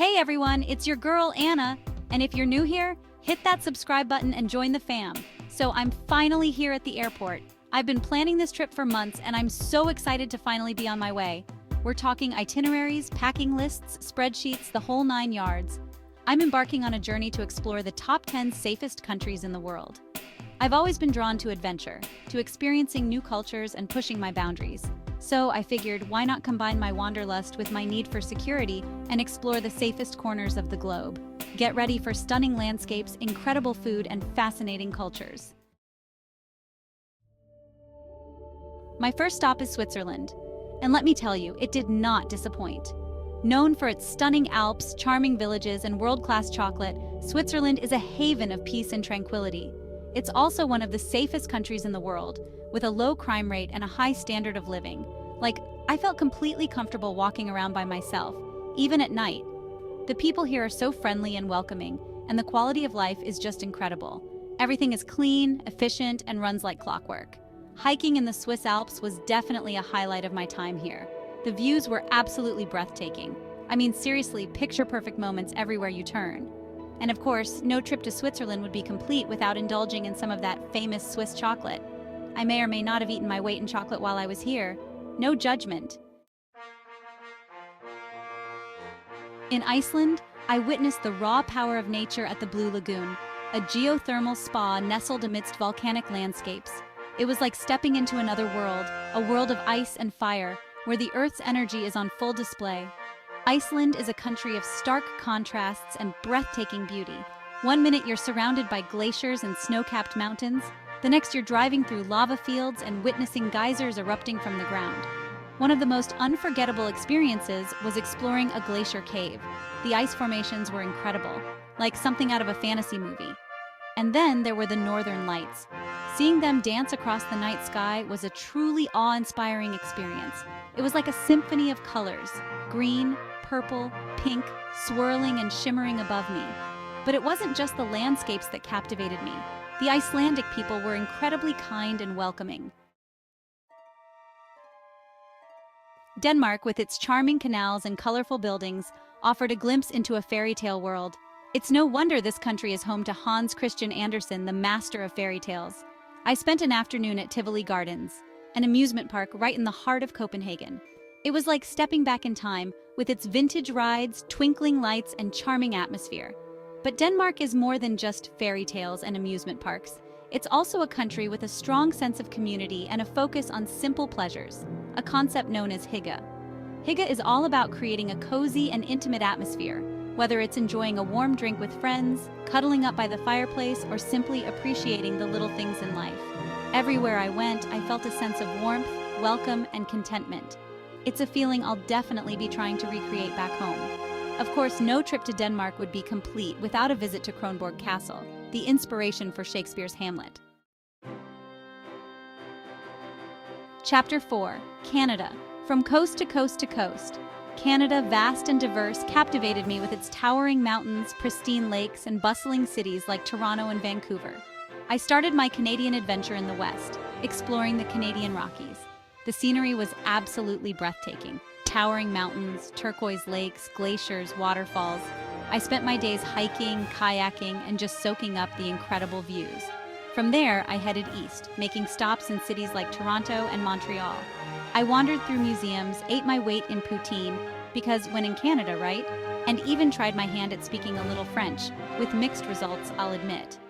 Hey everyone, it's your girl Anna, and if you're new here, hit that subscribe button and join the fam. So I'm finally here at the airport. I've been planning this trip for months and I'm so excited to finally be on my way. We're talking itineraries, packing lists, spreadsheets, the whole 9 yards. I'm embarking on a journey to explore the top 10 safest countries in the world. I've always been drawn to adventure, to experiencing new cultures and pushing my boundaries. So I figured, why not combine my wanderlust with my need for security and explore the safest corners of the globe? Get ready for stunning landscapes, incredible food, and fascinating cultures. My first stop is Switzerland. And let me tell you, it did not disappoint. Known for its stunning Alps, charming villages, and world-class chocolate, Switzerland is a haven of peace and tranquility. It's also one of the safest countries in the world, with a low crime rate and a high standard of living. I felt completely comfortable walking around by myself, even at night. The people here are so friendly and welcoming, and the quality of life is just incredible. Everything is clean, efficient, and runs like clockwork. Hiking in the Swiss Alps was definitely a highlight of my time here. The views were absolutely breathtaking. I mean, seriously, picture-perfect moments everywhere you turn. And of course, no trip to Switzerland would be complete without indulging in some of that famous Swiss chocolate. I may or may not have eaten my weight in chocolate while I was here. No judgment. In Iceland, I witnessed the raw power of nature at the Blue Lagoon, a geothermal spa nestled amidst volcanic landscapes. It was like stepping into another world, a world of ice and fire, where the Earth's energy is on full display. Iceland is a country of stark contrasts and breathtaking beauty. One minute you're surrounded by glaciers and snow-capped mountains, the next you're driving through lava fields and witnessing geysers erupting from the ground. One of the most unforgettable experiences was exploring a glacier cave. The ice formations were incredible, like something out of a fantasy movie. And then there were the northern lights. Seeing them dance across the night sky was a truly awe-inspiring experience. It was like a symphony of colors, green, purple, pink, swirling and shimmering above me. But it wasn't just the landscapes that captivated me. The Icelandic people were incredibly kind and welcoming. Denmark, with its charming canals and colorful buildings, offered a glimpse into a fairy tale world. It's no wonder this country is home to Hans Christian Andersen, the master of fairy tales. I spent an afternoon at Tivoli Gardens, an amusement park right in the heart of Copenhagen. It was like stepping back in time, with its vintage rides, twinkling lights, and charming atmosphere. But Denmark is more than just fairy tales and amusement parks. It's also a country with a strong sense of community and a focus on simple pleasures, a concept known as hygge. Hygge is all about creating a cozy and intimate atmosphere, whether it's enjoying a warm drink with friends, cuddling up by the fireplace, or simply appreciating the little things in life. Everywhere I went, I felt a sense of warmth, welcome, and contentment. It's a feeling I'll definitely be trying to recreate back home. Of course, no trip to Denmark would be complete without a visit to Kronborg Castle, the inspiration for Shakespeare's Hamlet. Chapter 4. Canada. From coast to coast to coast. Canada, vast and diverse, captivated me with its towering mountains, pristine lakes, and bustling cities like Toronto and Vancouver. I started my Canadian adventure in the west, exploring the Canadian Rockies. The scenery was absolutely breathtaking. Towering mountains, turquoise lakes, glaciers, waterfalls. I spent my days hiking, kayaking, and just soaking up the incredible views. From there, I headed east, making stops in cities like Toronto and Montreal. I wandered through museums, ate my weight in poutine, because when in Canada, right? And even tried my hand at speaking a little French, with mixed results, I'll admit.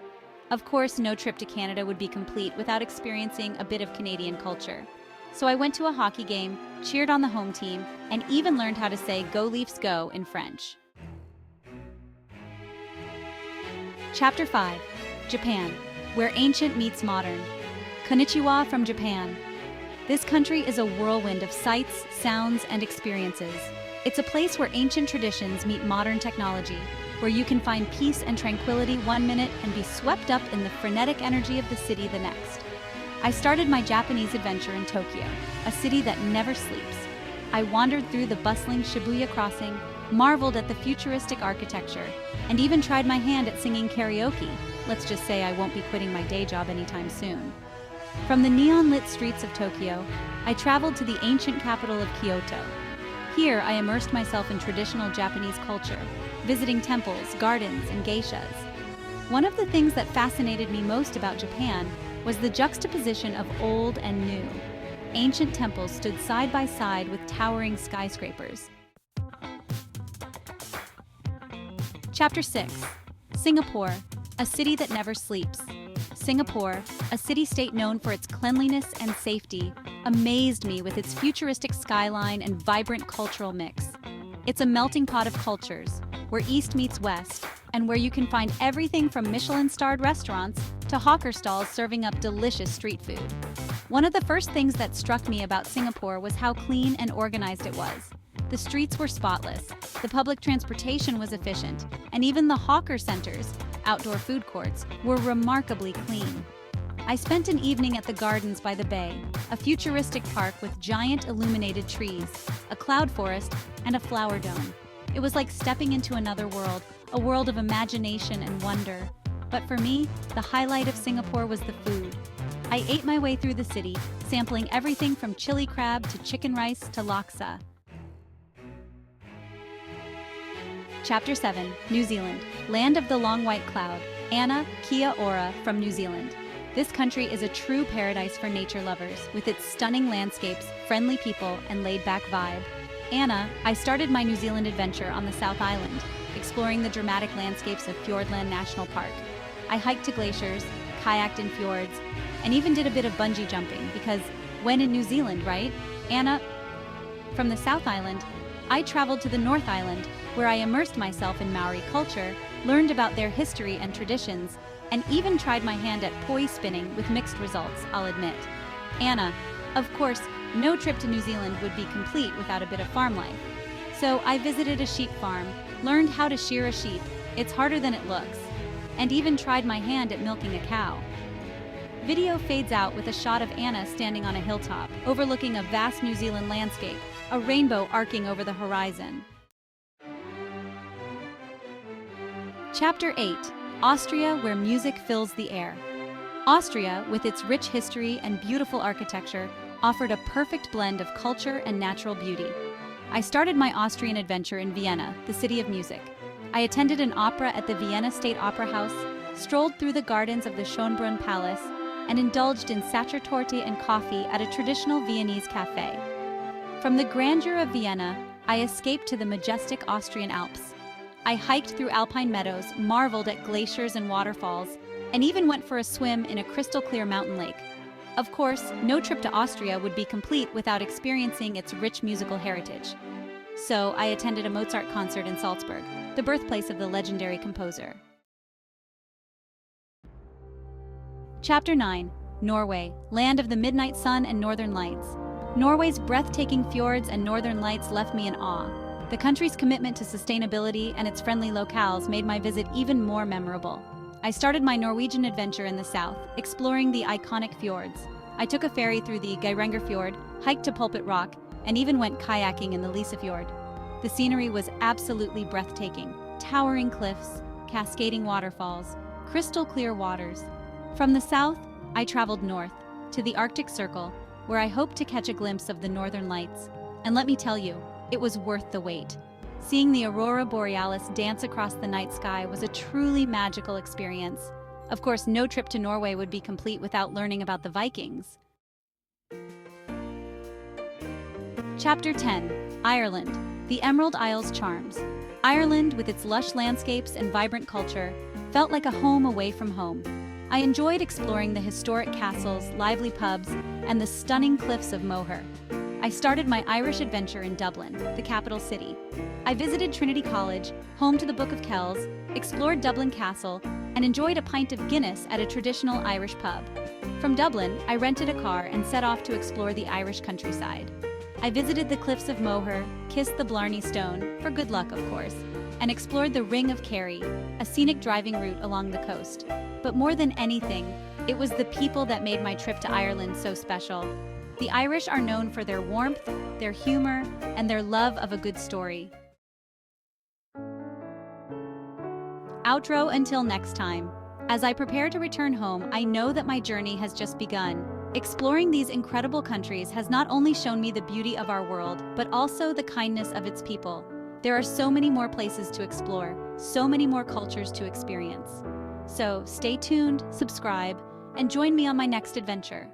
Of course, no trip to Canada would be complete without experiencing a bit of Canadian culture. So I went to a hockey game, cheered on the home team, and even learned how to say "Go Leafs Go" in French. Chapter 5. Japan, where ancient meets modern. Konnichiwa from Japan. This country is a whirlwind of sights, sounds, and experiences. It's a place where ancient traditions meet modern technology, where you can find peace and tranquility one minute and be swept up in the frenetic energy of the city the next. I started my Japanese adventure in Tokyo, a city that never sleeps. I wandered through the bustling Shibuya crossing, marveled at the futuristic architecture, and even tried my hand at singing karaoke. Let's just say I won't be quitting my day job anytime soon. From the neon-lit streets of Tokyo, I traveled to the ancient capital of Kyoto. Here, I immersed myself in traditional Japanese culture, visiting temples, gardens, and geishas. One of the things that fascinated me most about Japan was the juxtaposition of old and new. Ancient temples stood side by side with towering skyscrapers. Chapter 6. Singapore, a city that never sleeps. Singapore, a city-state known for its cleanliness and safety, amazed me with its futuristic skyline and vibrant cultural mix. It's a melting pot of cultures, where East meets West, and where you can find everything from Michelin-starred restaurants to hawker stalls serving up delicious street food. One of the first things that struck me about Singapore was how clean and organized it was. The streets were spotless, the public transportation was efficient, and even the hawker centers, outdoor food courts, were remarkably clean. I spent an evening at the gardens by the bay, a futuristic park with giant illuminated trees, a cloud forest, and a flower dome. It was like stepping into another world, a world of imagination and wonder. But for me, the highlight of Singapore was the food. I ate my way through the city, sampling everything from chili crab to chicken rice to laksa. Chapter 7. New Zealand, land of the long white cloud. Anna, Kia ora from New Zealand. This country is a true paradise for nature lovers, with its stunning landscapes, friendly people, and laid-back vibe. Anna, I started my New Zealand adventure on the South Island, exploring the dramatic landscapes of Fiordland National Park. I hiked to glaciers, kayaked in fjords, and even did a bit of bungee jumping, because when in New Zealand, right? Anna, from the South Island, I traveled to the North Island, where I immersed myself in Maori culture, learned about their history and traditions, and even tried my hand at poi spinning with mixed results, I'll admit. Anna, of course, no trip to New Zealand would be complete without a bit of farm life. So I visited a sheep farm, learned how to shear a sheep, it's harder than it looks, and even tried my hand at milking a cow. Video fades out with a shot of Anna standing on a hilltop, overlooking a vast New Zealand landscape, a rainbow arcing over the horizon. Chapter 8. Austria, where music fills the air. Austria, with its rich history and beautiful architecture, offered a perfect blend of culture and natural beauty. I started my Austrian adventure in Vienna, the city of music. I attended an opera at the Vienna State Opera House, strolled through the gardens of the Schönbrunn Palace, and indulged in Sachertorte and coffee at a traditional Viennese cafe. From the grandeur of Vienna, I escaped to the majestic Austrian Alps. I hiked through alpine meadows, marveled at glaciers and waterfalls, and even went for a swim in a crystal-clear mountain lake. Of course, no trip to Austria would be complete without experiencing its rich musical heritage. So I attended a Mozart concert in Salzburg, the birthplace of the legendary composer. Chapter 9. Norway, land of the midnight sun and northern lights. Norway's breathtaking fjords and northern lights left me in awe. The country's commitment to sustainability and its friendly locales made my visit even more memorable. I started my Norwegian adventure in the south, exploring the iconic fjords. I took a ferry through the Geirangerfjord, hiked to Pulpit Rock, and even went kayaking in the Lysefjord. The scenery was absolutely breathtaking. Towering cliffs, cascading waterfalls, crystal clear waters. From the south, I traveled north, to the Arctic Circle, where I hoped to catch a glimpse of the northern lights. And let me tell you, it was worth the wait. Seeing the aurora borealis dance across the night sky was a truly magical experience. Of course, no trip to Norway would be complete without learning about the Vikings. Chapter 10. Ireland, the Emerald Isle's charms. Ireland, with its lush landscapes and vibrant culture, felt like a home away from home. I enjoyed exploring the historic castles, lively pubs, and the stunning cliffs of Moher. I started my Irish adventure in Dublin, the capital city. I visited Trinity College, home to the Book of Kells, explored Dublin Castle, and enjoyed a pint of Guinness at a traditional Irish pub. From Dublin, I rented a car and set off to explore the Irish countryside. I visited the cliffs of Moher, kissed the Blarney Stone, for good luck of course, and explored the Ring of Kerry, a scenic driving route along the coast. But more than anything, it was the people that made my trip to Ireland so special. The Irish are known for their warmth, their humor, and their love of a good story. Outro until next time. As I prepare to return home, I know that my journey has just begun. Exploring these incredible countries has not only shown me the beauty of our world, but also the kindness of its people. There are so many more places to explore, so many more cultures to experience. So stay tuned, subscribe, and join me on my next adventure.